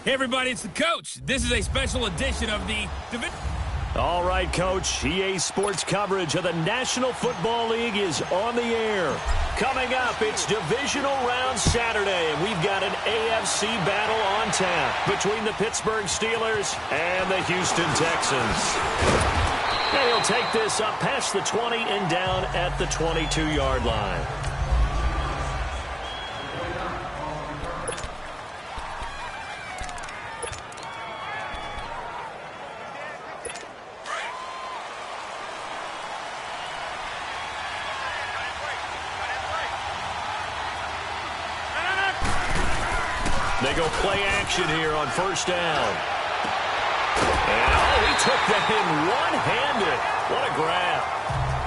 Hey, everybody, it's the coach. This is a special edition of the All right, Coach. EA Sports coverage of the National Football League is on the air. Coming up, it's Divisional Round Saturday, and we've got an AFC battle on tap between the Pittsburgh Steelers and the Houston Texans. And he'll take this up past the 20 and down at the 22-yard line. They go play action here on first down. And, he took that in one-handed. What a grab.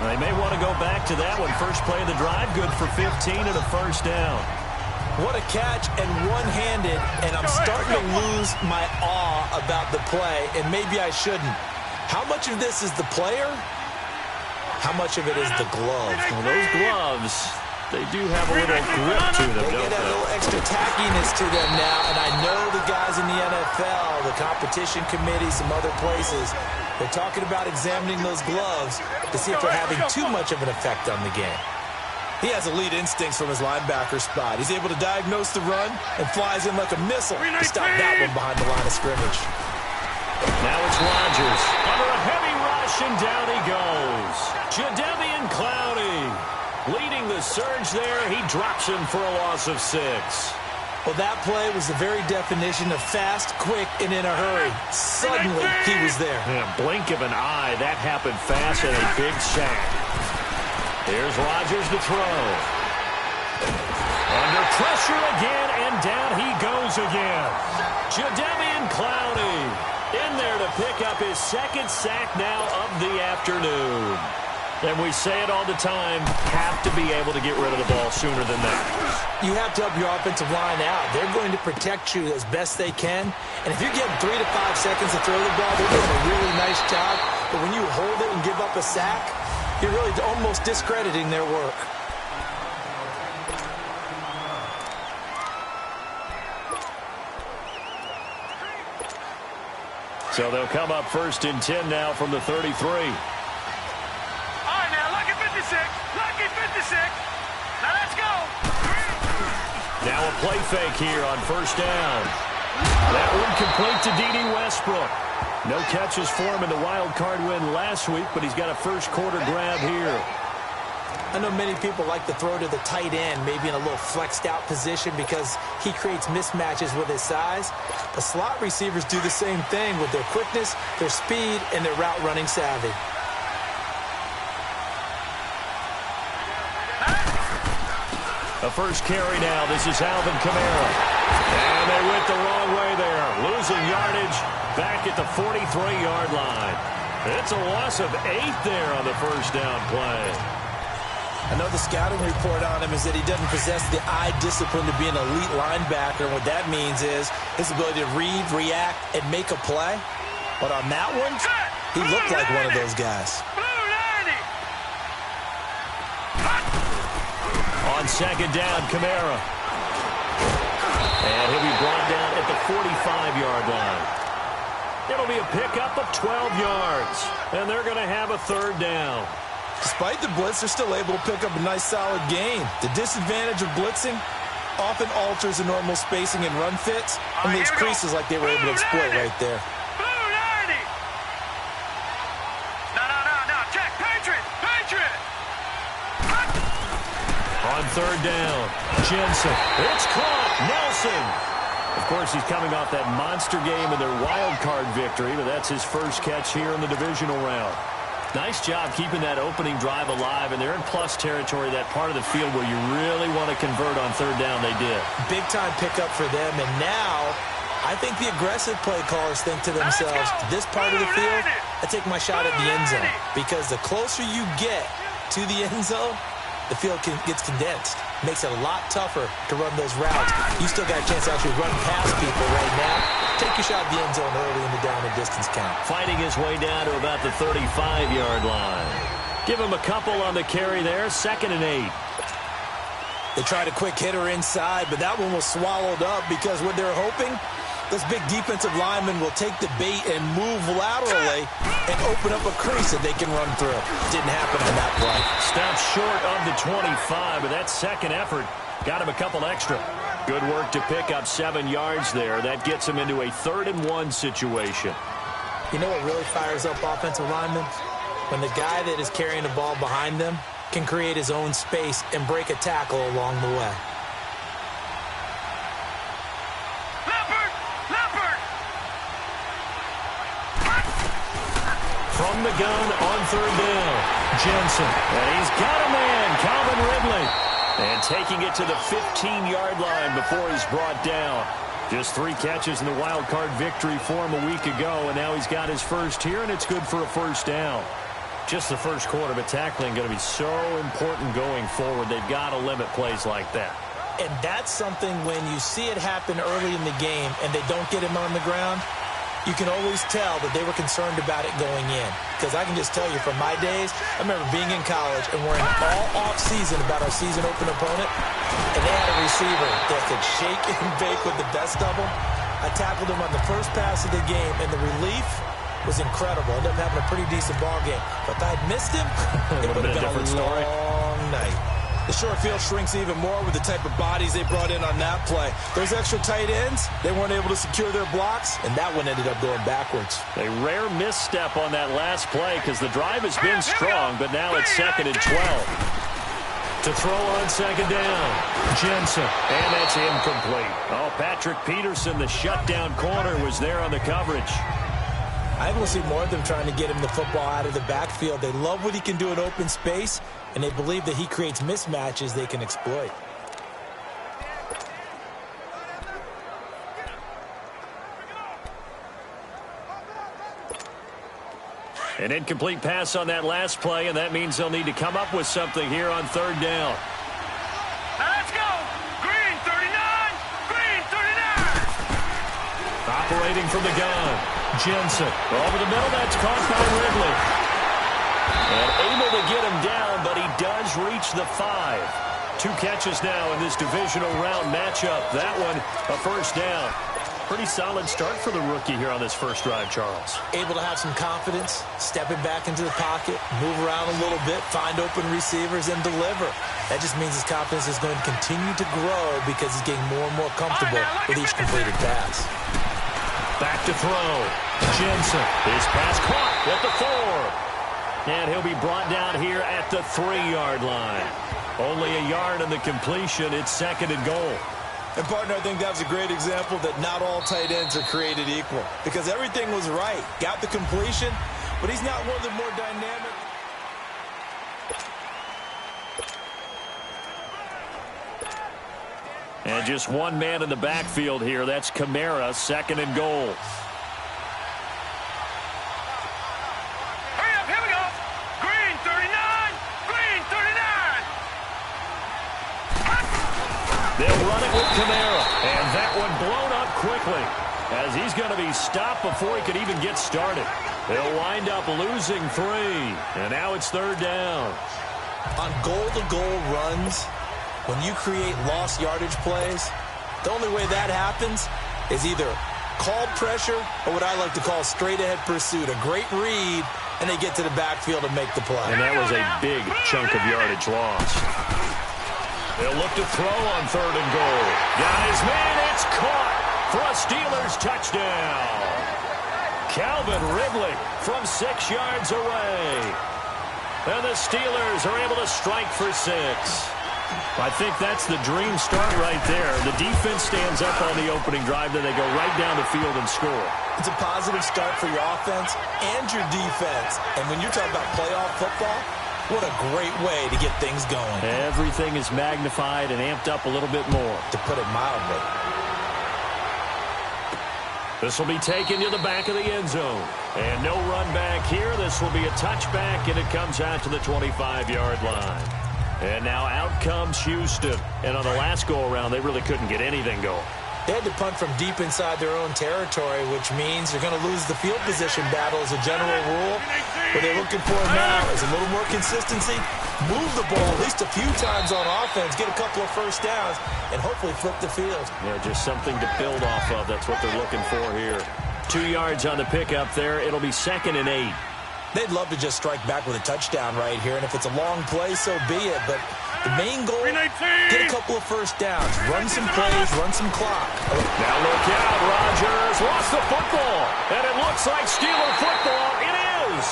They may want to go back to that one. First play of the drive, good for 15 and a first down. What a catch and one-handed, and I'm starting to lose my awe about the play, and maybe I shouldn't. How much of this is the player? How much of it is the glove? Well, those gloves, they do have a little grip to them, They don't get a little extra tackiness to them now, and I know the guys in the NFL, the competition committee, some other places, they're talking about examining those gloves to see if they're having too much of an effect on the game. He has elite instincts from his linebacker spot. He's able to diagnose the run and flies in like a missile to stop that one behind the line of scrimmage. Now it's Rodgers. Under a heavy rush, and down he goes. Jadeveon Clowney leading the surge there. He drops him for a loss of 6. Well, that play was the very definition of fast, quick, and in a hurry. Suddenly, he was there. In a blink of an eye, that happened fast and a big sack. Here's Rodgers to throw. Under pressure again, and down he goes again. Jadeveon Clowney in there to pick up his second sack now of the afternoon. And we say it all the time, have to be able to get rid of the ball sooner than that. You have to help your offensive line out. They're going to protect you as best they can. And if you're getting 3 to 5 seconds to throw the ball, they're doing a really nice job. But when you hold it and give up a sack, you're really almost discrediting their work. So they'll come up first and 10 now from the 33. Lucky 56. Now let's go. Now a play fake here on first down. That one complete to D.D. Westbrook. No catches for him in the wild card win last week, but he's got a first quarter grab here. I know many people like to throw to the tight end, maybe in a little flexed out position because he creates mismatches with his size. The slot receivers do the same thing with their quickness, their speed, and their route running savvy. A first carry now. This is Alvin Kamara. And they went the wrong way there. Losing yardage back at the 43-yard line. It's a loss of 8 there on the first down play. I know the scouting report on him is that he doesn't possess the eye discipline to be an elite linebacker. And what that means is his ability to read, react, and make a play. But on that one, he looked like one of those guys. On second down, Kamara. And he'll be brought down at the 45-yard line. It'll be a pickup of 12 yards. And they're going to have a third down. Despite the blitz, they're still able to pick up a nice, solid gain. The disadvantage of blitzing often alters the normal spacing and run fits and leaves creases like they were able to exploit right there. On third down, Jensen. It's caught. Nelson. Of course, he's coming off that monster game in their wild card victory, but that's his first catch here in the divisional round. Nice job keeping that opening drive alive, and they're in plus territory, that part of the field where you really want to convert on third down. They did. Big-time pickup for them, and now I think the aggressive play callers think to themselves, this part of the field, I take my shot at the end zone, because the closer you get to the end zone, the field gets condensed. Makes it a lot tougher to run those routes. You still got a chance to actually run past people right now. Take your shot at the end zone early in the down and distance count. Fighting his way down to about the 35-yard line. Give him a couple on the carry there. 2nd and 8. They tried a quick hitter inside, but that one was swallowed up because what they're hoping Those big defensive linemen will take the bait and move laterally and open up a crease that they can run through. Didn't happen on that play. Stopped short of the 25, but that second effort got him a couple extra. Good work to pick up 7 yards there. That gets him into a 3rd-and-1 situation. You know what really fires up offensive linemen? When the guy that is carrying the ball behind them can create his own space and break a tackle along the way. From the gun on 3rd down, Jensen. And he's got a man, Calvin Ridley. And taking it to the 15-yard line before he's brought down. Just 3 catches in the wild card victory for him a week ago, and now he's got his first here, and it's good for a 1st down. Just the first quarter, but tackling going to be so important going forward. They've got to limit plays like that. And that's something when you see it happen early in the game and they don't get him on the ground, you can always tell that they were concerned about it going in. Because I can just tell you from my days, I remember being in college and worrying all off-season about our season-open opponent, and they had a receiver that could shake and bake with the best of them. I tackled him on the first pass of the game, and the relief was incredible. Ended up having a pretty decent ball game. But if I had missed him, it would have been a long night. The short field shrinks even more with the type of bodies they brought in on that play. Those extra tight ends, they weren't able to secure their blocks, and that one ended up going backwards. A rare misstep on that last play because the drive has been strong, but now it's 2nd and 12. To throw on 2nd down, Jensen, and that's incomplete. Oh, Patrick Peterson, the shutdown corner, was there on the coverage. I think we'll see more of them trying to get him the football out of the backfield. They love what he can do in open space, and they believe that he creates mismatches they can exploit. An incomplete pass on that last play, and that means they'll need to come up with something here on 3rd down. Now let's go. Green 39. Green 39. Operating from the gun. Jensen over the middle. That's caught by Ridley. And able to get him down, but he does reach the 5. 2 catches now in this divisional round matchup. That one, a 1st down. Pretty solid start for the rookie here on this first drive, Charles. Able to have some confidence, stepping back into the pocket, move around a little bit, find open receivers, and deliver. That just means his confidence is going to continue to grow because he's getting more and more comfortable with each completed pass. Back to throw. Jensen. His pass caught at the 4. And he'll be brought down here at the 3-yard line. Only a yard on the completion. It's 2nd and goal. And, partner, I think that was a great example that not all tight ends are created equal. Because everything was right. Got the completion, but he's not one of the more dynamic. And just one man in the backfield here. That's Kamara, 2nd and goal. Hurry up, here we go. Green 39. Green 39. They'll run it with Kamara. And that one blown up quickly as he's going to be stopped before he could even get started. They'll wind up losing 3. And now it's 3rd down. On goal-to-goal runs, when you create lost yardage plays, the only way that happens is either called pressure or what I like to call straight-ahead pursuit. A great read, and they get to the backfield and make the play. And that was a big chunk of yardage lost. They'll look to throw on 3rd and goal. Got his man. It's caught for a Steelers touchdown. Calvin Ridley from 6 yards away. And the Steelers are able to strike for 6. I think that's the dream start right there. The defense stands up on the opening drive, then they go right down the field and score. It's a positive start for your offense and your defense. And when you're talking about playoff football, what a great way to get things going. Everything is magnified and amped up a little bit more. To put it mildly. This will be taken to the back of the end zone. And no run back here. This will be a touchback, and it comes out to the 25-yard line. And now out comes Houston. And on the last go-around, they really couldn't get anything going. They had to punt from deep inside their own territory, which means you're going to lose the field position battle as a general rule. What they're looking for now is a little more consistency, move the ball at least a few times on offense, get a couple of first downs, and hopefully flip the field. Yeah, just something to build off of. That's what they're looking for here. 2 yards on the pickup there. It'll be 2nd and 8. They'd love to just strike back with a touchdown right here, and if it's a long play, so be it. But the main goal, get a couple of first downs, run some plays, run some clock. Now look out, Rodgers lost the football, and it looks like Steeler football. It is.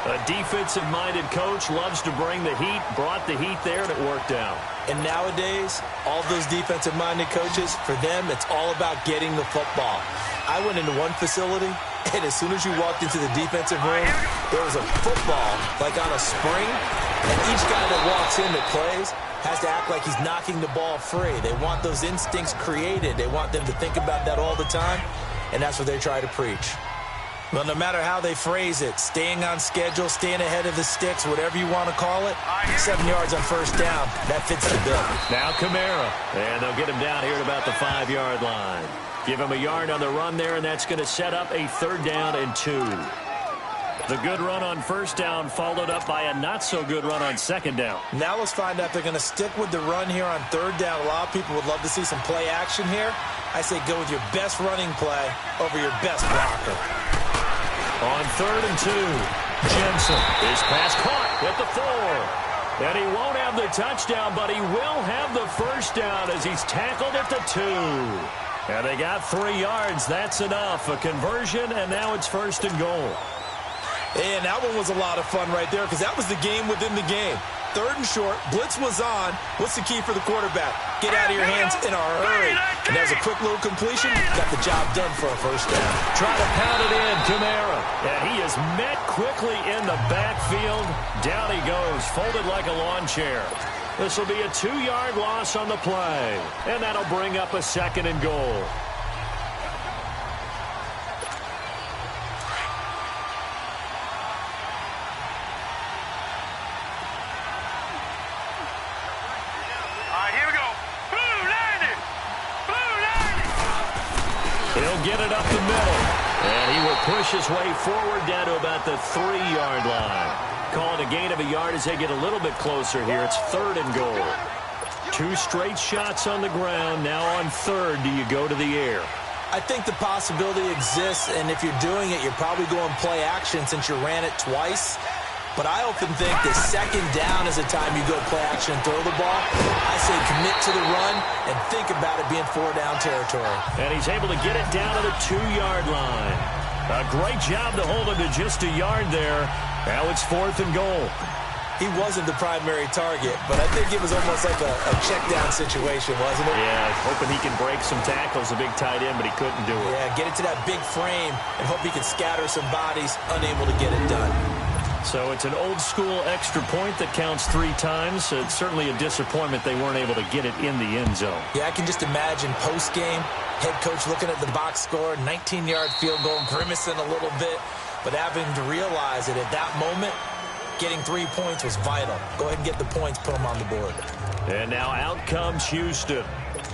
A defensive-minded coach loves to bring the heat, brought the heat there, and it worked out. And nowadays, all those defensive-minded coaches, for them, it's all about getting the football. I went into one facility, and as soon as you walked into the defensive room, there was a football, like on a spring, and each guy that walks in that plays has to act like he's knocking the ball free. They want those instincts created. They want them to think about that all the time, and that's what they try to preach. Well, no matter how they phrase it, staying on schedule, staying ahead of the sticks, whatever you want to call it, 7 yards on first down, that fits the bill. Now Kamara, and they'll get him down here at about the 5-yard line. Give him a yard on the run there, and that's going to set up a 3rd down and 2. The good run on first down followed up by a not-so-good run on 2nd down. Now let's find out if they're going to stick with the run here on 3rd down. A lot of people would love to see some play action here. I say go with your best running play over your best blocker. On 3rd and 2, Jensen. His pass caught at the 4. And he won't have the touchdown, but he will have the first down as he's tackled at the 2. And they got 3 yards. That's enough. A conversion, and now it's 1st and goal. And that one was a lot of fun right there because that was the game within the game. 3rd and short, blitz was on. What's the key for the quarterback? Get out of your hands in a hurry. And there's a quick little completion. Got the job done for a first down. Try to pound it in, Kamara. And he is met quickly in the backfield. Down he goes, folded like a lawn chair. This will be a 2-yard loss on the play. And that'll bring up a 2nd and goal. He'll get it up the middle, and he will push his way forward down to about the 3-yard line. Calling a gain of a yard as they get a little bit closer here. It's 3rd and goal. 2 straight shots on the ground. Now on 3rd, do you go to the air? I think the possibility exists, and if you're doing it, you're probably going play action since you ran it twice. But I often think that 2nd down is the time you go play action and throw the ball. I say commit to the run and think about it being 4-down territory. And he's able to get it down to the 2-yard line. A great job to hold him to just a yard there. Now it's 4th and goal. He wasn't the primary target, but I think it was almost like a check-down situation, wasn't it? Yeah, hoping he can break some tackles, a big tight end, but he couldn't do it. Yeah, get it to that big frame and hope he can scatter some bodies, unable to get it done. So it's an old-school extra point that counts 3 times. It's certainly a disappointment they weren't able to get it in the end zone. Yeah, I can just imagine post-game, head coach looking at the box score, 19-yard field goal, grimacing a little bit, but having to realize that at that moment, getting 3 points was vital. Go ahead and get the points, put them on the board. And now out comes Houston.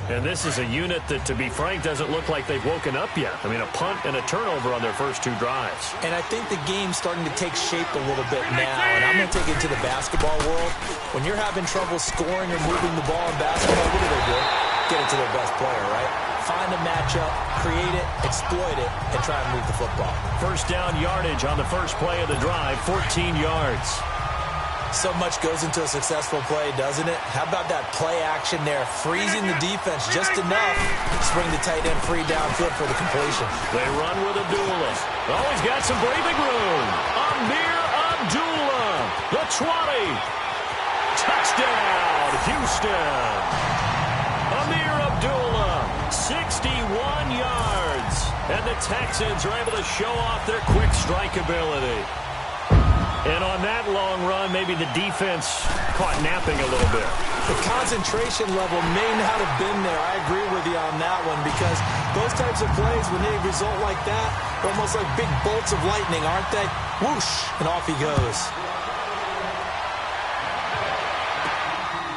And this is a unit that, to be frank, doesn't look like they've woken up yet. I mean, a punt and a turnover on their first 2 drives. And I think the game's starting to take shape a little bit now. And I'm going to take it to the basketball world. When you're having trouble scoring or moving the ball in basketball, what do? Get it to their best player, right? Find a matchup, create it, exploit it, and try and move the football. First down yardage on the first play of the drive, 14 yards. So much goes into a successful play, doesn't it? How about that play action there? Freezing the defense just enough to bring the tight end free downfield for the completion. They run with Abdullah. Oh, he's got some breathing room. Amir Abdullah, the 20. Touchdown, Houston. Amir Abdullah, 61 yards. And the Texans are able to show off their quick strike ability. And on that long run, maybe the defense caught napping a little bit. The concentration level may not have been there. I agree with you on that one because those types of plays, when they result like that, they're almost like big bolts of lightning, aren't they? Whoosh, and off he goes.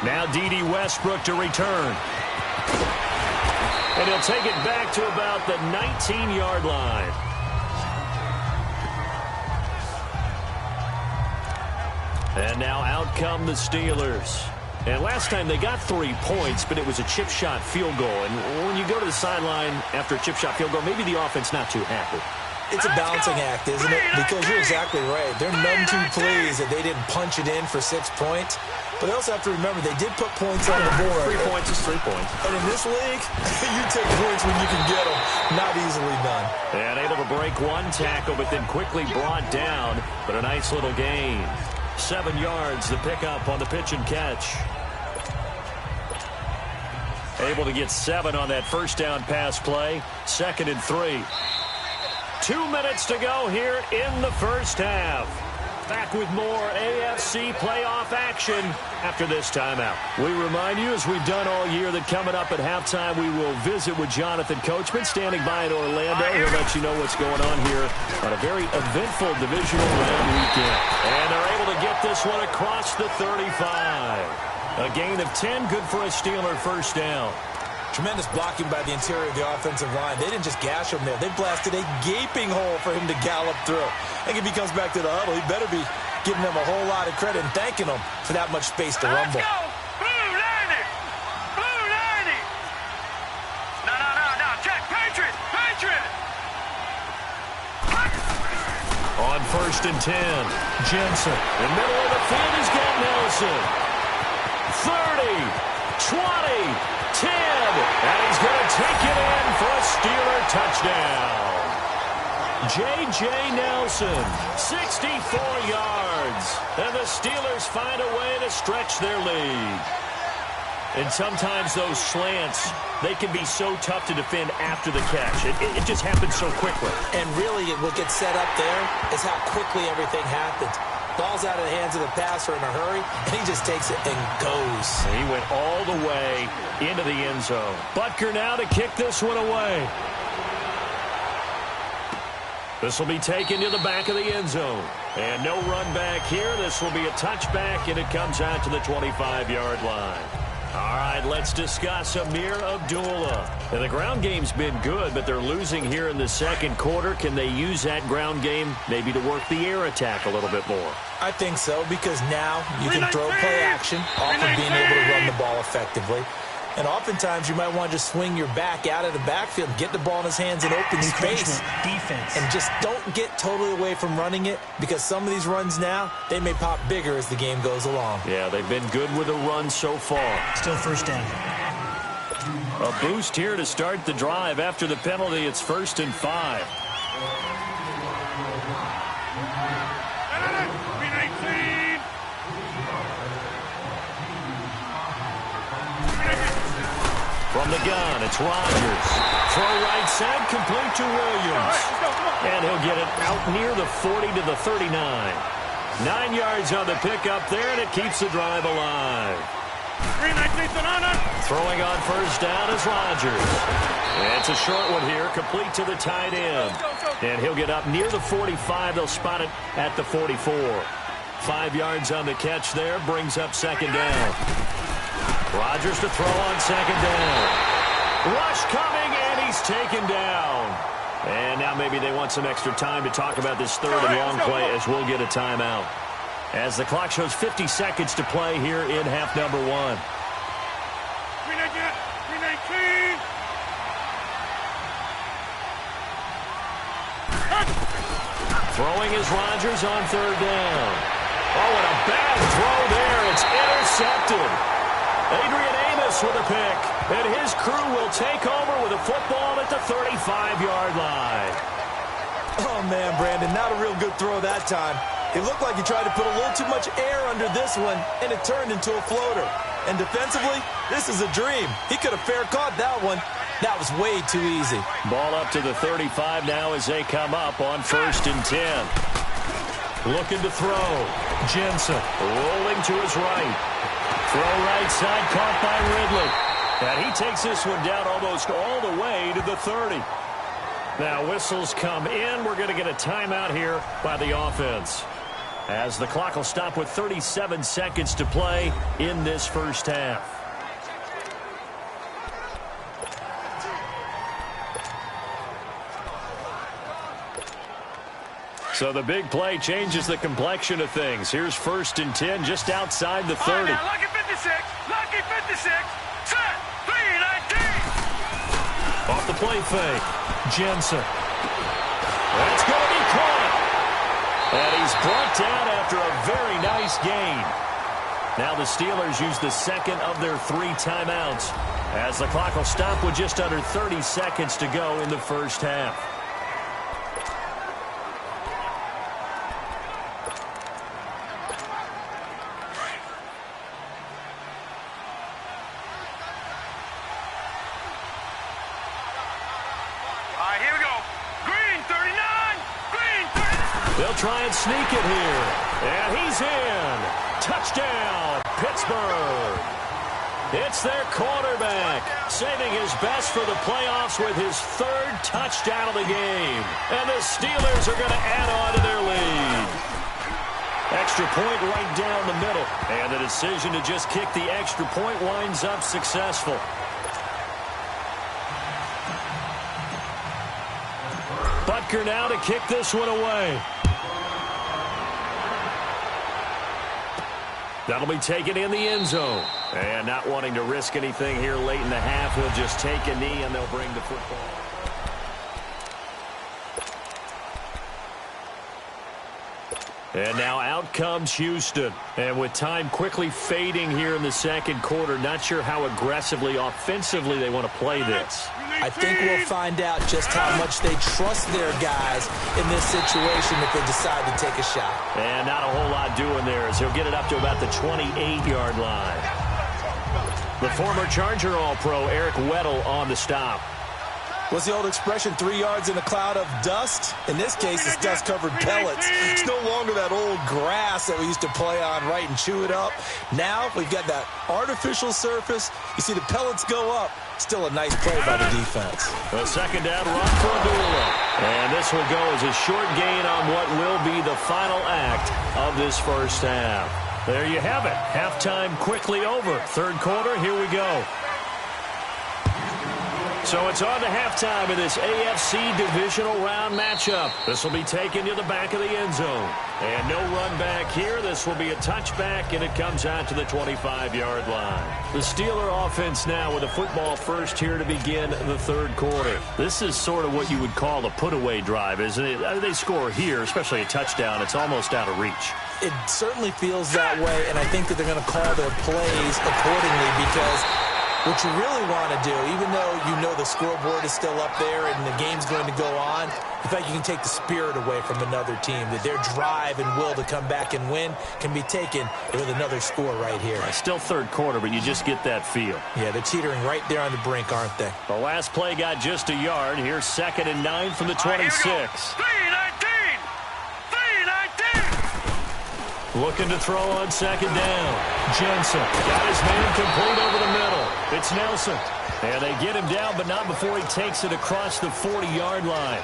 Now D.D. Westbrook to return. And he'll take it back to about the 19-yard line. And now out come the Steelers. And last time they got 3 points, but it was a chip shot field goal. And when you go to the sideline after a chip shot field goal, maybe the offense not too happy. It's a balancing act, isn't it? Because you're exactly right. They're none too pleased that they didn't punch it in for 6 points. But they also have to remember they did put points on the board. 3 points is 3 points. And in this league, you take points when you can get them. Not easily done. And able to break one tackle, but then quickly brought down. But a nice little gain. 7 yards, the pickup on the pitch and catch. Able to get 7 on that first down pass play. 2nd and 3. 2 minutes to go here in the first half. Back with more AFC playoff action after this timeout. We remind you, as we've done all year, that coming up at halftime, we will visit with Jonathan Coachman, standing by in Orlando. He'll let you know what's going on here on a very eventful divisional round weekend. And they're able to get this one across the 35. A gain of 10, good for a Steeler first down. Tremendous blocking by the interior of the offensive line. They didn't just gash him there. They blasted a gaping hole for him to gallop through. I think if he comes back to the huddle, he better be giving them a whole lot of credit and thanking them for that much space to rumble. Let's go! Blue 90! Blue 90! No. Check! Patriot! On 1st and 10, Jensen. In the middle of the field, he's got Nelson. 30, 20, 10, and he's going to take it in for a Steeler touchdown. J.J. Nelson, 64 yards, and the Steelers find a way to stretch their lead. And sometimes those slants, they can be so tough to defend after the catch. It just happens so quickly. And really, what gets set up there is how quickly everything happens. Ball's out of the hands of the passer in a hurry, and he just takes it and goes. He went all the way into the end zone. Butker now to kick this one away. This will be taken to the back of the end zone. And no run back here. This will be a touchback, and it comes out to the 25-yard line. All right, let's discuss Amir Abdullah. And the ground game's been good, but they're losing here in the second quarter. Can they use that ground game maybe to work the air attack a little bit more? I think so, because now you can throw play action off of being able to run the ball effectively. And oftentimes you might want to just swing your back out of the backfield, get the ball in his hands in open space. Defense. And just don't get totally away from running it, because some of these runs now, they may pop bigger as the game goes along. Yeah, they've been good with a run so far. Still first down. A boost here to start the drive. After the penalty, it's 1st and 5. From the gun, it's Rodgers. Throw right side, complete to Williams. And he'll get it out near the 40 to the 39. 9 yards on the pickup there, and it keeps the drive alive. Throwing on first down is Rodgers. And it's a short one here, complete to the tight end. And he'll get up near the 45. They'll spot it at the 44. 5 yards on the catch there, brings up 2nd down. Rodgers to throw on 2nd down. Rush coming, and he's taken down. And now maybe they want some extra time to talk about this 3rd and long play, as we'll get a timeout. As the clock shows 50 seconds to play here in half number 1. Throwing is Rodgers on 3rd down. Oh, and a bad throw there. It's intercepted. Adrian Amos with a pick, and his crew will take over with a football at the 35-yard line. Oh, man, Brandon, not a real good throw that time. It looked like he tried to put a little too much air under this one, and it turned into a floater. And defensively, this is a dream. He could have fair caught that one. That was way too easy. Ball up to the 35 now as they come up on 1st and 10. Looking to throw. Jensen rolling to his right. Throw right side, caught by Ridley. And he takes this one down almost all the way to the 30. Now whistles come in. We're going to get a timeout here by the offense. as the clock will stop with 37 seconds to play in this first half. So the big play changes the complexion of things. Here's 1st and 10 just outside the 30. All right, now, lucky 56, lucky 56, set, 319. Off the play fake, Jensen. That's going to be caught. And he's brought down after a very nice gain. Now the Steelers use the second of their 3 timeouts as the clock will stop with just under 30 seconds to go in the first half. They'll try and sneak it here. And he's in. Touchdown, Pittsburgh. It's their quarterback, saving his best for the playoffs with his 3rd touchdown of the game. And the Steelers are going to add on to their lead. Extra point right down the middle. And the decision to just kick the extra point winds up successful. Butker now to kick this one away. That'll be taken in the end zone. And not wanting to risk anything here late in the half, he'll just take a knee and they'll bring the football. And now out comes Houston. And with time quickly fading here in the second quarter, not sure how aggressively, offensively they want to play this. I think we'll find out just how much they trust their guys in this situation if they decide to take a shot. And not a whole lot doing there as he'll get it up to about the 28-yard line. The former Charger All-Pro Eric Weddle on the stop. What's the old expression, 3 yards in a cloud of dust? In this case, it's dust-covered pellets. It's no longer that old grass that we used to play on, right, and chew it up. Now we've got that artificial surface. You see the pellets go up. Still a nice play by the defense. A second down run for Abdullah. And this will go as a short gain on what will be the final act of this first half. There you have it. Halftime quickly over. Third quarter, here we go. So it's on to halftime in this AFC divisional round matchup. This will be taken to the back of the end zone. And no run back here. This will be a touchback, and it comes out to the 25-yard line. The Steeler offense now with a football first here to begin the third quarter. This is sort of what you would call a put-away drive, isn't it? They score here, especially a touchdown. It's almost out of reach. It certainly feels that way, and I think that they're going to call their plays accordingly because what you really want to do, even though you know the scoreboard is still up there and the game's going to go on, the fact you can take the spirit away from another team, that their drive and will to come back and win can be taken with another score right here. Still third quarter, but you just get that feel. Yeah, they're teetering right there on the brink, aren't they? The last play got just a yard. Here's 2nd and 9 from the 26. 3-19! Looking to throw on second down. Jensen got his man complete over the middle. It's Nelson. And they get him down, but not before he takes it across the 40-yard line.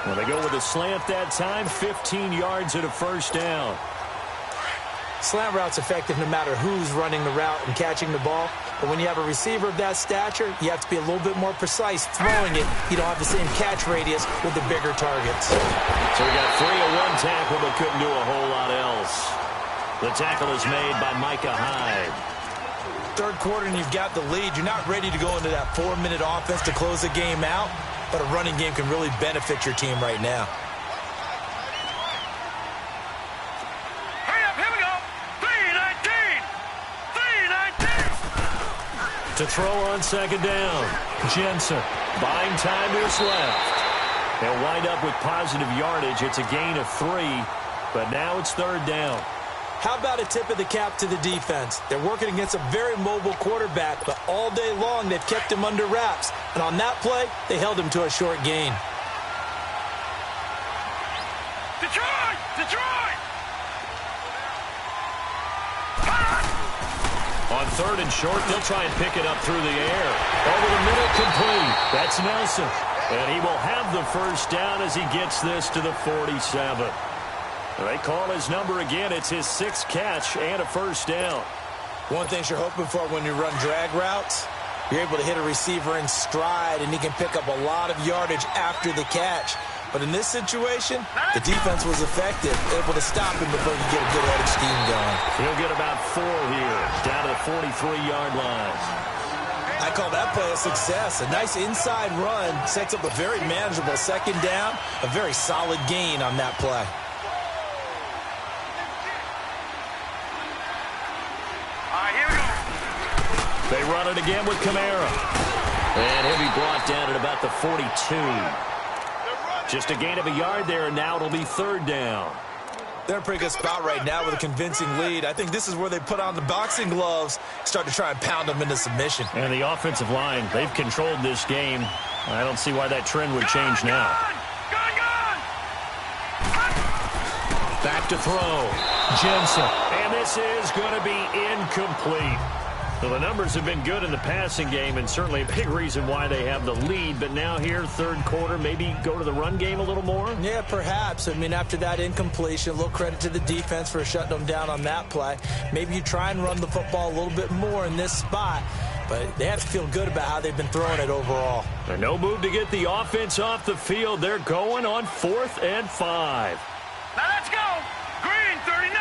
Well, they go with a slant that time, 15 yards and a first down. Slant route's effective no matter who's running the route and catching the ball. But when you have a receiver of that stature, you have to be a little bit more precise throwing it. You don't have the same catch radius with the bigger targets. So we got 3 on one tackle, but couldn't do a whole lot else. The tackle is made by Micah Hyde. Third quarter and you've got the lead. You're not ready to go into that 4-minute offense to close the game out, but a running game can really benefit your team right now. Hurry up, here we go. 3-19. To throw on second down. Jensen buying time to his left. They'll wind up with positive yardage. It's a gain of 3, but now it's third down. How about a tip of the cap to the defense? They're working against a very mobile quarterback, but all day long they've kept him under wraps. And on that play, they held him to a short gain. Detroit! Detroit! On third and short, they'll try and pick it up through the air. Over the middle, complete. That's Nelson. And he will have the first down as he gets this to the 47. They call his number again. It's his 6th catch and a first down. One thing you're hoping for when you run drag routes, you're able to hit a receiver in stride, and he can pick up a lot of yardage after the catch. But in this situation, the defense was effective, able to stop him before he could get a good headed scheme going. He'll get about 4 here, down to the 43-yard line. I call that play a success. A nice inside run sets up a very manageable second down, a very solid gain on that play. They run it again with Kamara. And he'll be brought down at about the 42. Just a gain of a yard there, and now it'll be 3rd down. They're in a pretty good spot right now with a convincing lead. I think this is where they put on the boxing gloves, start to try and pound them into submission. And the offensive line, they've controlled this game. I don't see why that trend would change now. Back to throw. Jensen. And this is going to be incomplete. So the numbers have been good in the passing game, and certainly a big reason why they have the lead. But now here, 3rd quarter, maybe go to the run game a little more? Yeah, perhaps. I mean, after that incompletion, a little credit to the defense for shutting them down on that play. Maybe you try and run the football a little bit more in this spot. But they have to feel good about how they've been throwing it overall. And no move to get the offense off the field. They're going on 4th and 5. Now let's go. Green 39.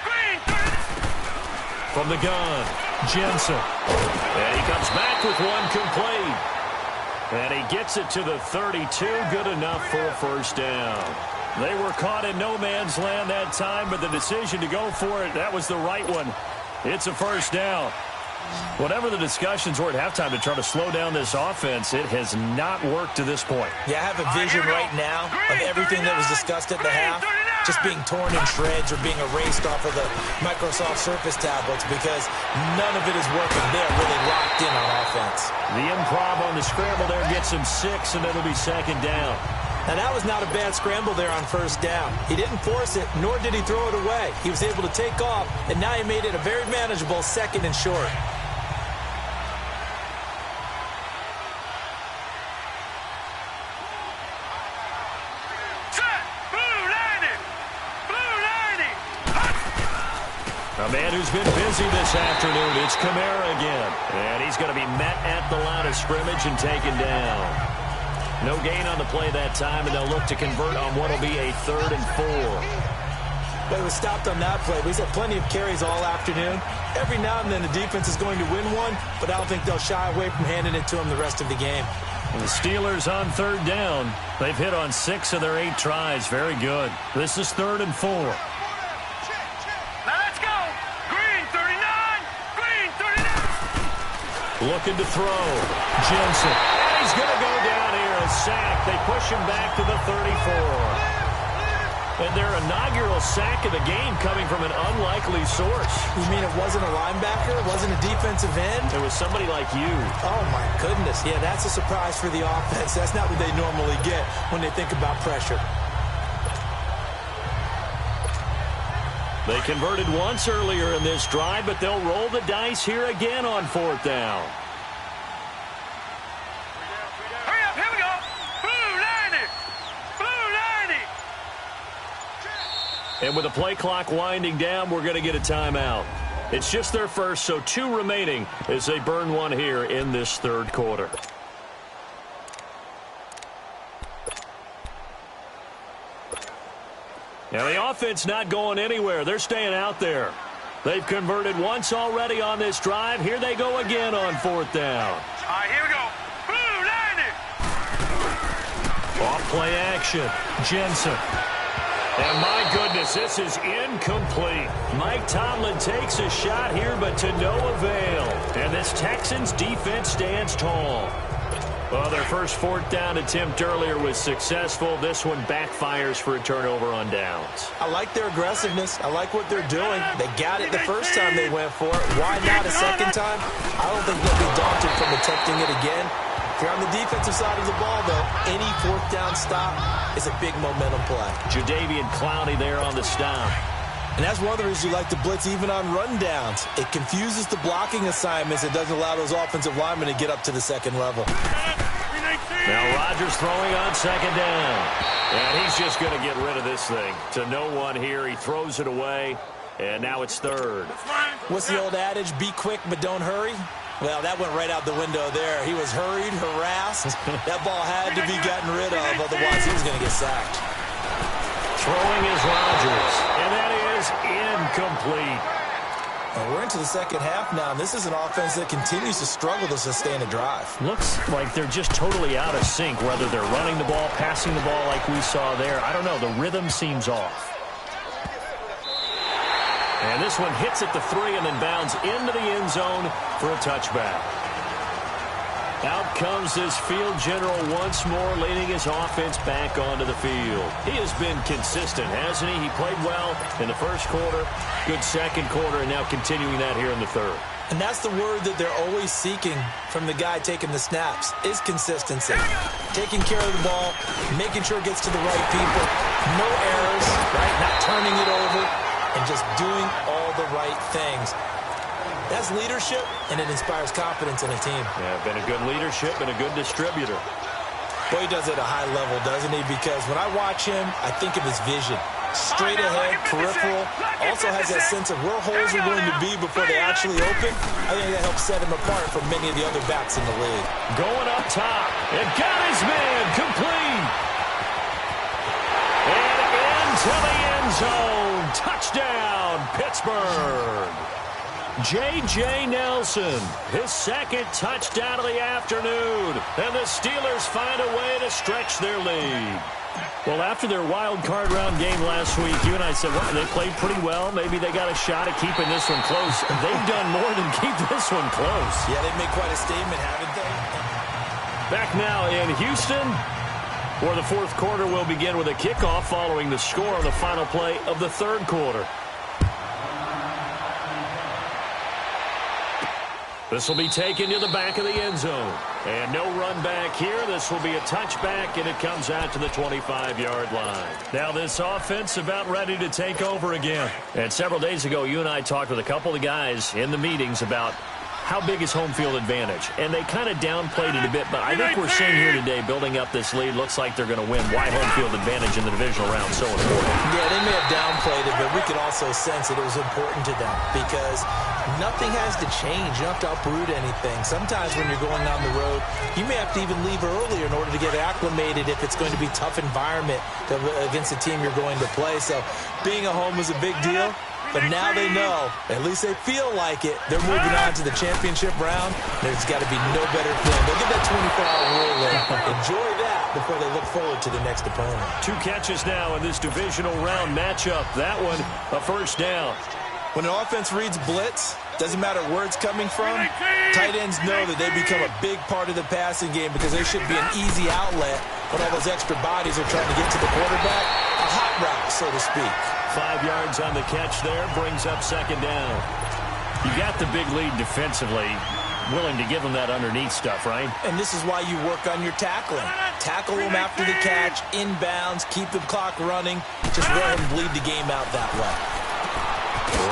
Green 39. From the gun, Jensen. And he comes back with one complete. And he gets it to the 32. Good enough for a first down. They were caught in no man's land that time, but the decision to go for it, that was the right one. It's a first down. Whatever the discussions were at halftime to try to slow down this offense, it has not worked to this point. Yeah, I have a vision right now of everything that was discussed at the half just being torn in shreds or being erased off of the Microsoft Surface tablets because none of it is working. They're really locked in on offense. The improv on the scramble there gets him 6, and it'll be 2nd down. Now, that was not a bad scramble there on first down. He didn't force it, nor did he throw it away. He was able to take off, and now he made it a very manageable 2nd and short. A man who's been busy this afternoon, it's Kamara again. And he's going to be met at the line of scrimmage and taken down. No gain on the play that time, and they'll look to convert on what will be a 3rd and 4. Well, he was stopped on that play, but he's had plenty of carries all afternoon. Every now and then the defense is going to win one, but I don't think they'll shy away from handing it to him the rest of the game. And the Steelers on 3rd down. They've hit on 6 of their 8 tries. Very good. This is 3rd and 4. Looking to throw. Jensen. And he's going to go down here. A sack. They push him back to the 34. And their inaugural sack of the game coming from an unlikely source. You mean it wasn't a linebacker? It wasn't a defensive end? It was somebody like you. Oh, my goodness. Yeah, that's a surprise for the offense. That's not what they normally get when they think about pressure. They converted once earlier in this drive, but they'll roll the dice here again on 4th down. Hurry up, here we go. Blue 90. Blue 90. And with the play clock winding down, we're going to get a timeout. It's just their first, so 2 remaining as they burn one here in this 3rd quarter. Now, the offense not going anywhere. They're staying out there. They've converted once already on this drive. Here they go again on 4th down. All right, here we go. Blue 90. Off play action. Jensen. And my goodness, this is incomplete. Mike Tomlin takes a shot here, but to no avail. And this Texans defense stands tall. Well, their first 4th down attempt earlier was successful. This one backfires for a turnover on downs. I like their aggressiveness. I like what they're doing. They got it the first time they went for it. Why not a second time? I don't think they'll be daunted from attempting it again. If you're on the defensive side of the ball, though, any 4th down stop is a big momentum play. Jadeveon Clowney there on the stop. And that's one of the reasons you like to blitz even on rundowns. It confuses the blocking assignments. It doesn't allow those offensive linemen to get up to the second level. Now Rodgers throwing on second down. And he's just going to get rid of this thing to no one here. He throws it away, and now it's third. What's the old adage? Be quick, but don't hurry. Well, that went right out the window there. He was hurried, harassed. That ball had to be gotten rid of, otherwise he was going to get sacked. Throwing is Rodgers, and that is incomplete. And we're into the second half now, and this is an offense that continues to struggle to sustain a drive. Looks like they're just totally out of sync, whether they're running the ball, passing the ball like we saw there. I don't know. The rhythm seems off. And this one hits at the 3 and then bounds into the end zone for a touchback. Out comes this field general once more, leading his offense back onto the field. He has been consistent, hasn't he? He played well in the first quarter, good second quarter, and now continuing that here in the third. And that's the word that they're always seeking from the guy taking the snaps, is consistency. Taking care of the ball, making sure it gets to the right people, no errors, right? Not turning it over, and just doing all the right things. That's leadership, and it inspires confidence in a team. Yeah, been a good leadership and a good distributor. Boy, he does it at a high level, doesn't he? Because when I watch him, I think of his vision. Straight ahead, peripheral, also has that sense of where holes are going to be before they actually open. I think that helps set him apart from many of the other backs in the league. Going up top, and got his man complete. And into the end zone. Touchdown, Pittsburgh. J.J. Nelson, his second touchdown of the afternoon. And the Steelers find a way to stretch their lead. Well, after their wild card round game last week, you and I said, well, they played pretty well. Maybe they got a shot at keeping this one close. They've done more than keep this one close. Yeah, they've made quite a statement, haven't they? Back now in Houston, where the fourth quarter will begin with a kickoff following the score on the final play of the third quarter. This will be taken to the back of the end zone. And no run back here. This will be a touchback, and it comes out to the 25-yard line. Now this offense about ready to take over again. And several days ago, you and I talked with a couple of guys in the meetings about how big is home field advantage. And they kind of downplayed it a bit, but I think we're seeing here today, building up this lead, looks like they're going to win. Why home field advantage in the divisional round so important? Yeah, they may have downplayed it, but we could also sense that it was important to them because nothing has to change. You don't have to uproot anything. Sometimes when you're going on the road, you may have to even leave earlier in order to get acclimated if it's going to be a tough environment against the team you're going to play. So being at home was a big deal. But now they know, at least they feel like it, they're moving on to the championship round. There's got to be no better feeling. They'll get that 24-hour rule in. Enjoy that before they look forward to the next opponent. 2 catches now in this divisional round matchup. That one, a first down. When an offense reads blitz, doesn't matter where it's coming from, tight ends know that they become a big part of the passing game because they should be an easy outlet when all those extra bodies are trying to get to the quarterback. A hot route, so to speak. 5 yards on the catch there, brings up second down. You got the big lead defensively, willing to give them that underneath stuff, right? And this is why you work on your tackling. Tackle them after the catch, inbounds, keep the clock running. Just let them bleed the game out that way.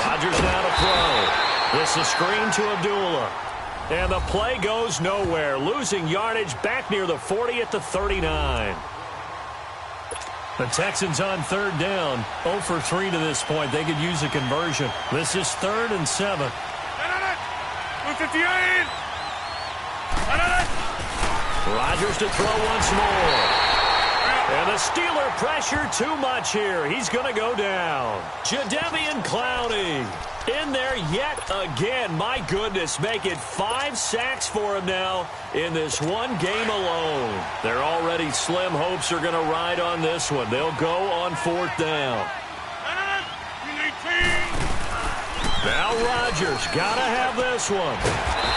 Rodgers now to throw. This is screen to Abdullah. And the play goes nowhere. Losing yardage back near the 40 at the 39. The Texans on third down. 0 for 3 to this point. They could use a conversion. This is 3rd and 7. Rodgers to throw once more. And the Steeler pressure too much here. He's going to go down. Jadeveon Clowney in there yet again. My goodness, make it 5 sacks for him now in this one game alone. Their already slim hopes are going to ride on this one. They'll go on 4th down. Now Rodgers got to have this one.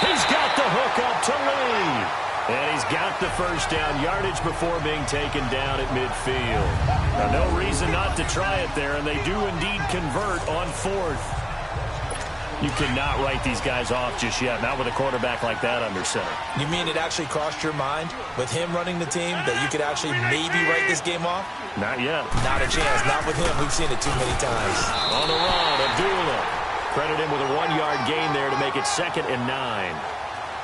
He's got the hook up to Lee. And he's got the first down, yardage before being taken down at midfield. Now, no reason not to try it there, and they do indeed convert on 4th. You cannot write these guys off just yet, not with a quarterback like that under center. You mean it actually crossed your mind with him running the team that you could actually maybe write this game off? Not yet. Not a chance. Not with him. We've seen it too many times. On the run, Abdullah. Credit him with a 1-yard gain there to make it 2nd and 9.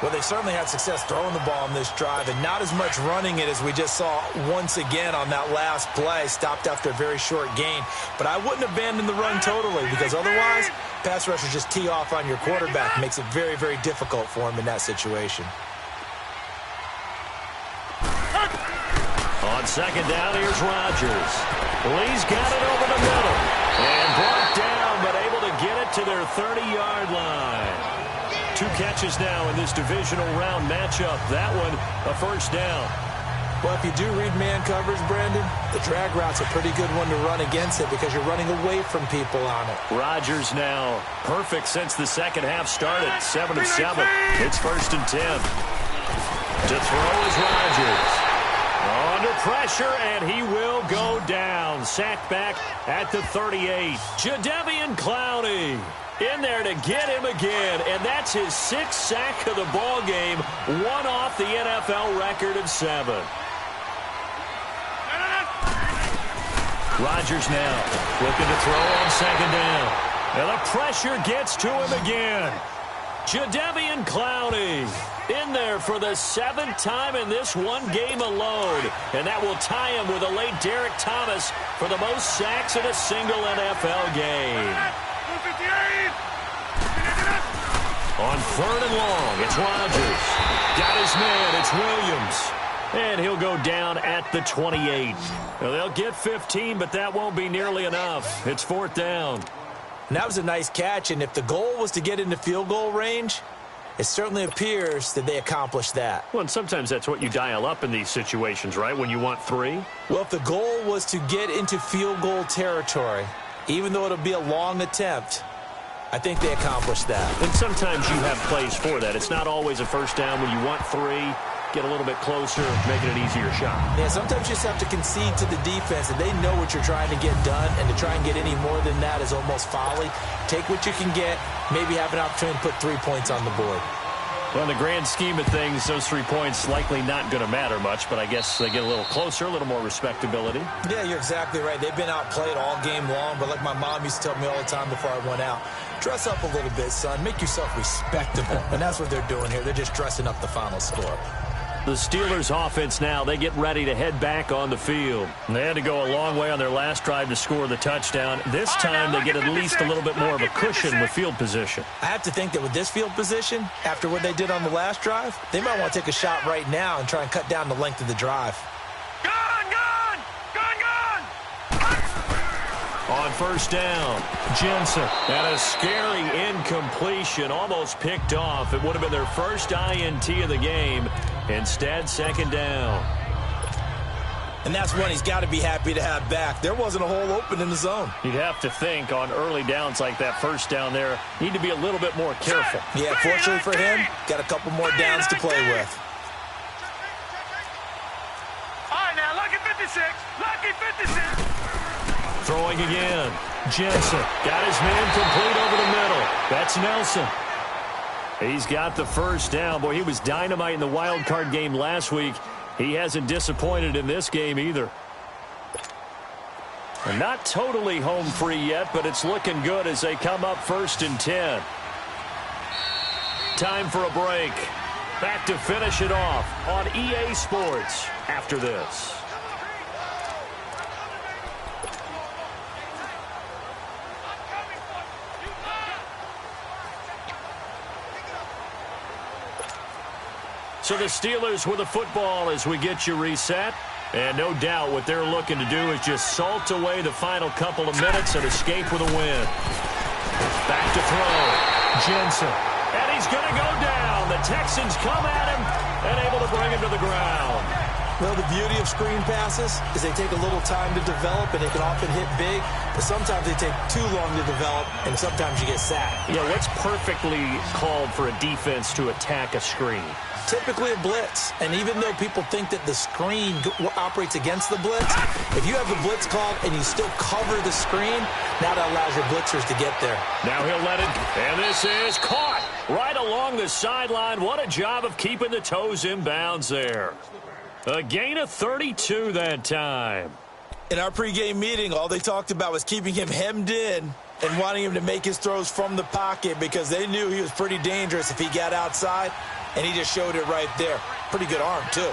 Well, they certainly had success throwing the ball on this drive, and not as much running it as we just saw once again on that last play. Stopped after a very short gain. But I wouldn't abandon the run totally, because otherwise, pass rushers just tee off on your quarterback. Makes it very, very difficult for him in that situation. On second down, here's Rodgers. Lee's got it over the middle. And brought down, but able to get it to their 30-yard line. 2 catches now in this divisional round matchup. That one, a first down. Well, if you do read man coverage, Brandon, the drag route's a pretty good one to run against it because you're running away from people on it. Rodgers now perfect since the second half started. 7 of 7. It's 1st and 10. To throw is Rodgers. Under pressure, and he will go down. Sacked back at the 38. Jadeveon Clowney in there to get him again, and that's his 6th sack of the ball game, one off the NFL record of 7. Rodgers now looking to throw on second down, and the pressure gets to him again. Jadeveon Clowney in there for the 7th time in this one game alone, and that will tie him with a late Derek Thomas for the most sacks in a single NFL game. On 3rd and long, it's Rodgers. Got his man, it's Williams. And he'll go down at the 28. Well, they'll get 15, but that won't be nearly enough. It's 4th down. And that was a nice catch, and if the goal was to get into field goal range, it certainly appears that they accomplished that. Well, and sometimes that's what you dial up in these situations, right, when you want 3? Well, if the goal was to get into field goal territory, even though it'll be a long attempt, I think they accomplished that. And sometimes you have plays for that. It's not always a first down when you want 3. Get a little bit closer, make it an easier shot. Yeah, sometimes you just have to concede to the defense, and they know what you're trying to get done, and to try and get any more than that is almost folly. Take what you can get, maybe have an opportunity to put 3 points on the board. Well, in the grand scheme of things, those 3 points likely not going to matter much, but I guess they get a little closer, a little more respectability. Yeah, you're exactly right. They've been outplayed all game long, but like my mom used to tell me all the time before I went out, dress up a little bit, son. Make yourself respectable. And that's what they're doing here. They're just dressing up the final score. The Steelers offense now, they get ready to head back on the field. They had to go a long way on their last drive to score the touchdown. This time they get at least a little bit more of a cushion with field position. I have to think that with this field position, after what they did on the last drive, they might want to take a shot right now and try and cut down the length of the drive. On first down, Jensen. And a scary incompletion, almost picked off. It would have been their first INT of the game. Instead, second down. And that's one he's got to be happy to have back. There wasn't a hole open in the zone. You'd have to think on early downs like that first down there, need to be a little bit more careful. Yeah, fortunately for him, got a couple more downs to play with. All right, now, lucky 56. Lucky 56. Throwing again. Jensen got his man complete over the middle. That's Nelson. He's got the first down. Boy, he was dynamite in the wild card game last week. He hasn't disappointed in this game either. And not totally home free yet, but it's looking good as they come up 1st and 10. Time for a break. Back to finish it off on EA Sports after this. So the Steelers with the football as we get you reset. And no doubt what they're looking to do is just salt away the final couple of minutes and escape with a win. Back to throw. Jensen. And he's going to go down. The Texans come at him and able to bring him to the ground. Well, the beauty of screen passes is they take a little time to develop, and they can often hit big, but sometimes they take too long to develop, and sometimes you get sacked. Yeah, what's perfectly called for a defense to attack a screen? Typically a blitz, and even though people think that the screen operates against the blitz, if you have the blitz called and you still cover the screen, now that allows your blitzers to get there. Now he'll let it, and this is caught right along the sideline. What a job of keeping the toes in bounds there. A gain of 32 that time. In our pregame meeting, all they talked about was keeping him hemmed in and wanting him to make his throws from the pocket because they knew he was pretty dangerous if he got outside. and he just showed it right there. Pretty good arm, too.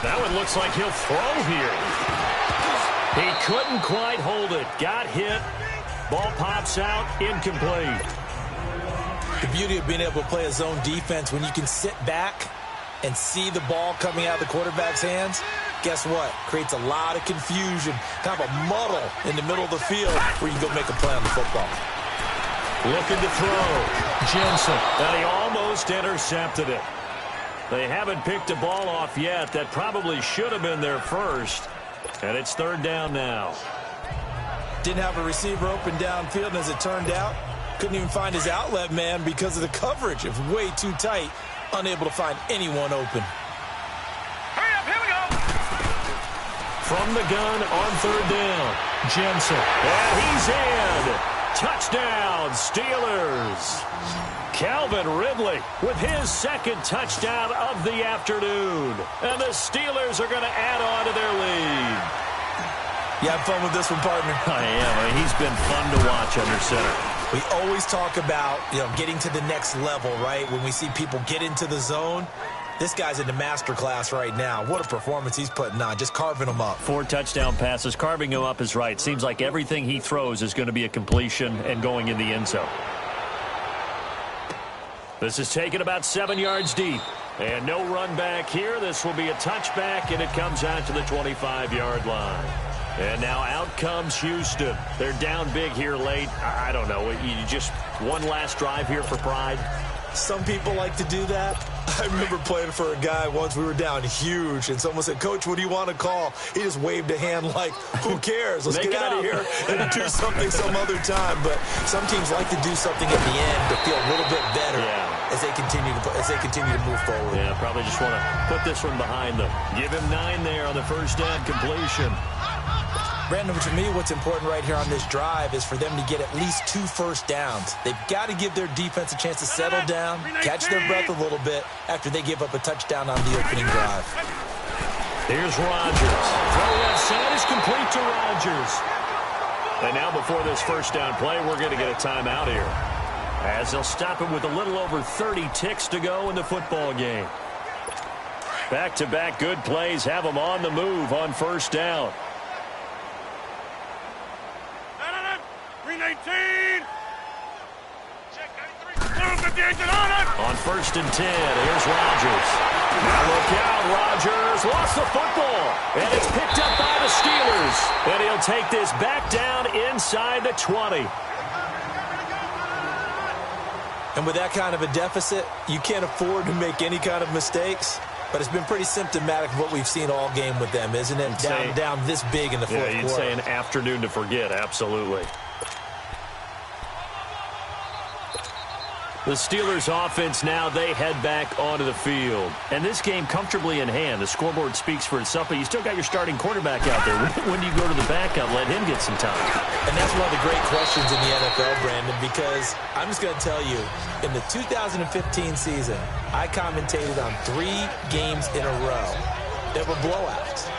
That one looks like he'll throw here. He couldn't quite hold it. Got hit. Ball pops out. Incomplete. The beauty of being able to play a zone defense when you can sit back and see the ball coming out of the quarterback's hands, guess what? Creates a lot of confusion, kind of a muddle in the middle of the field where you can go make a play on the football. Looking to throw. Jensen. And he almost intercepted it. They haven't picked a ball off yet. That probably should have been their first. And it's third down now. Didn't have a receiver open downfield, and as it turned out, couldn't even find his outlet man because of the coverage. It was way too tight. Unable to find anyone open. Hurry up, here we go. From the gun on third down. Jensen. And he's in. Touchdown, Steelers. Calvin Ridley with his second touchdown of the afternoon. And the Steelers are going to add on to their lead. You have fun with this one, partner? I am. He's been fun to watch under center. We always talk about, getting to the next level, right? When we see people get into the zone, this guy's in the master class right now. What a performance he's putting on, just carving them up. 4 touchdown passes. Carving him up is right. Seems like everything he throws is going to be a completion and going in the end zone. This is taken about 7 yards deep. And no run back here. This will be a touchback, and it comes out to the 25-yard line. And now out comes Houston. They're down big here late. I don't know. You just one last drive here for pride? Some people like to do that. I remember playing for a guy once. We were down huge, and someone said, "Coach, what do you want to call?" He just waved a hand like, who cares? Let's get out of here and do something some other time. But some teams like to do something at the end to feel a little bit better as they continue to move forward. Yeah, probably just want to put this one behind them. Give him 9 there on the first down completion. Brandon, to me, what's important right here on this drive is for them to get at least 2 first downs. They've got to give their defense a chance to settle down, catch their breath a little bit after they give up a touchdown on the opening drive. Here's Rodgers. Throw left side is complete to Rodgers. And now before this first down play, we're going to get a timeout here, as they'll stop him with a little over 30 ticks to go in the football game. Back-to-back good plays have them on the move on first down. 18. On first and 10, here's Rodgers. Now look out, Rodgers lost the football, and it's picked up by the Steelers. And he'll take this back down inside the 20. And with that kind of a deficit, you can't afford to make any kind of mistakes. But it's been pretty symptomatic of what we've seen all game with them, isn't it? Down this big in the fourth quarter. You'd say an afternoon to forget, absolutely. The Steelers offense now, they head back onto the field. And this game comfortably in hand. The scoreboard speaks for itself, but you still got your starting quarterback out there. When do you go to the backup, let him get some time? And that's one of the great questions in the NFL, Brandon, because I'm just going to tell you, in the 2015 season, I commentated on 3 games in a row that were blowouts.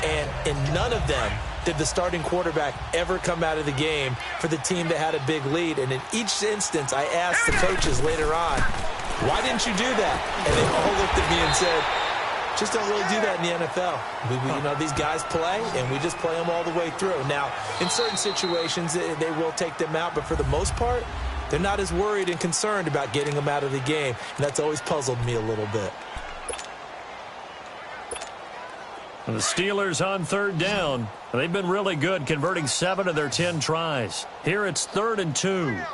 And in none of them did the starting quarterback ever come out of the game for the team that had a big lead. And in each instance, I asked the coaches later on, why didn't you do that? And they all looked at me and said, just don't really do that in the NFL. These guys play, and we just play them all the way through. Now, in certain situations, they will take them out, but for the most part, they're not as worried and concerned about getting them out of the game. And that's always puzzled me a little bit. The Steelers on third down. They've been really good, converting 7 of their 10 tries. Here it's 3rd and 2. Now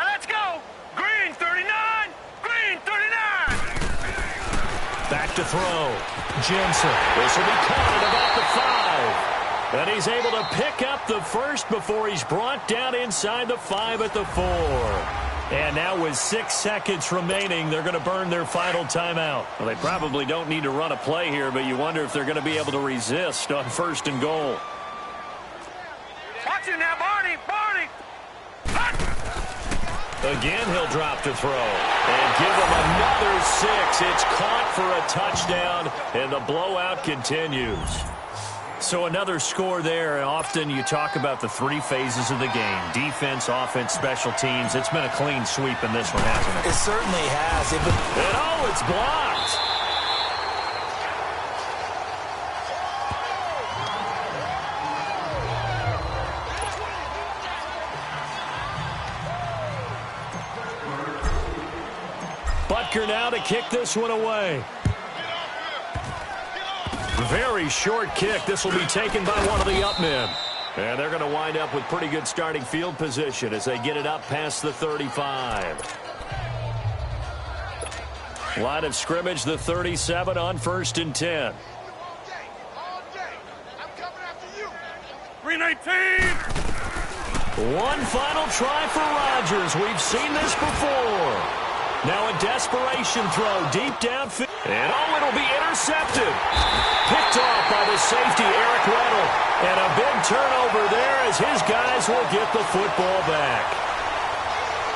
let's go. Green 39. Green 39. Back to throw. Jensen. This will be caught at about the 5. And he's able to pick up the first before he's brought down inside the 5 at the 4. And now with 6 seconds remaining, they're going to burn their final timeout. Well, they probably don't need to run a play here, but you wonder if they're going to be able to resist on 1st and goal. Watch it now, Barney. Again, he'll drop to throw. And give him another 6. It's caught for a touchdown, and the blowout continues. So another score there, and often you talk about the three phases of the game. Defense, offense, special teams. It's been a clean sweep in this one, hasn't it? It certainly has. And oh, it's blocked. Butker now to kick this one away. Very short kick. This will be taken by one of the up men. And they're going to wind up with pretty good starting field position as they get it up past the 35. Line of scrimmage, the 37 on 1st and 10. 319. One final try for Rodgers. We've seen this before. Now a desperation throw deep downfield. And oh, it'll be intercepted. Picked off by the safety, Eric Weddle. And a big turnover there as his guys will get the football back.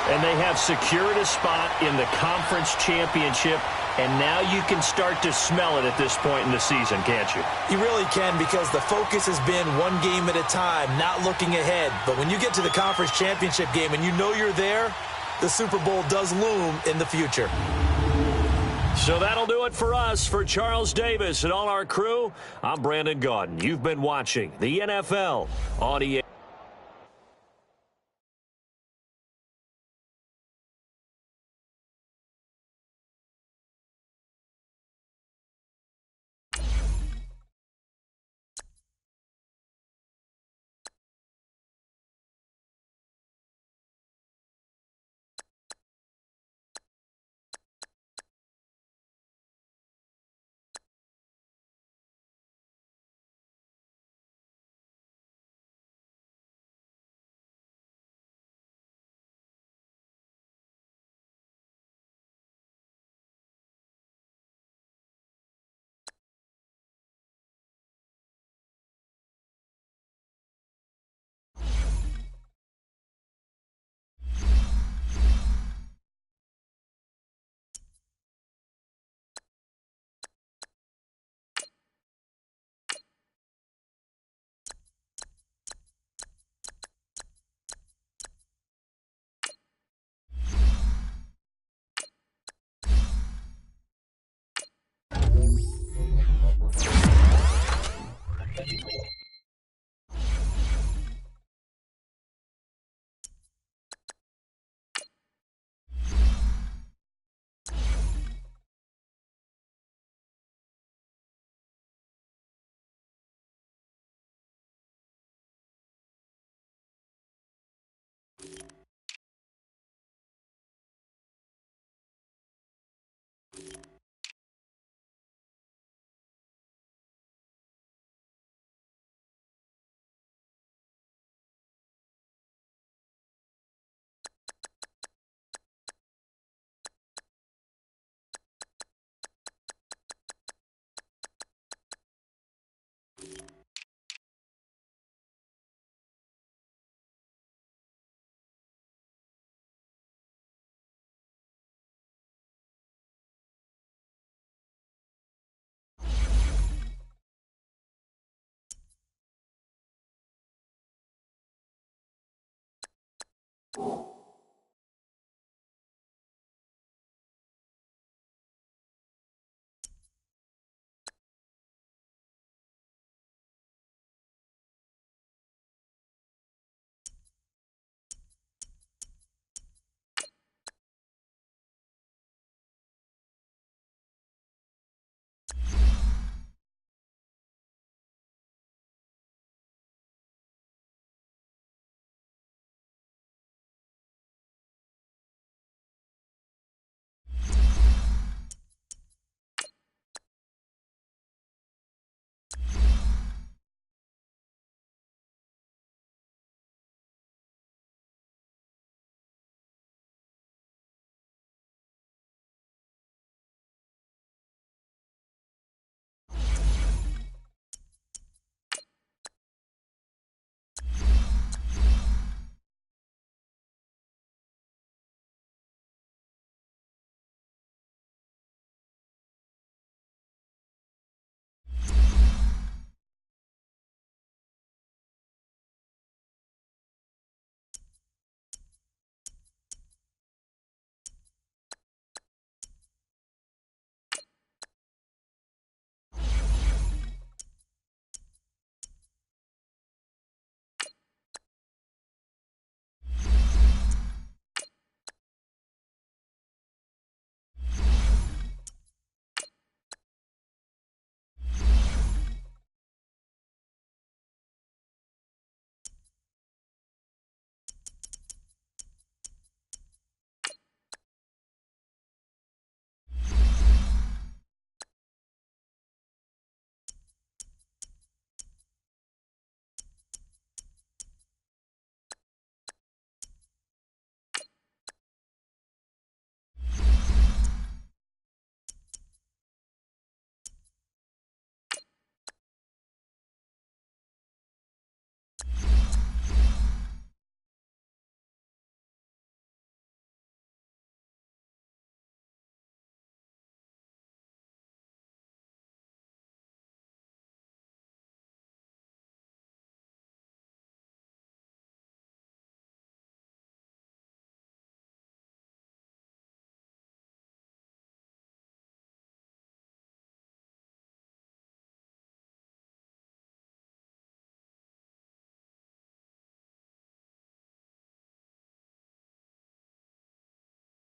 And they have secured a spot in the conference championship. And now you can start to smell it at this point in the season, can't you? You really can, because the focus has been one game at a time, not looking ahead. But when you get to the conference championship game and you know you're there, the Super Bowl does loom in the future. So that'll do it for us. For Charles Davis and all our crew, I'm Brandon Gaudin. You've been watching the NFL on EA. You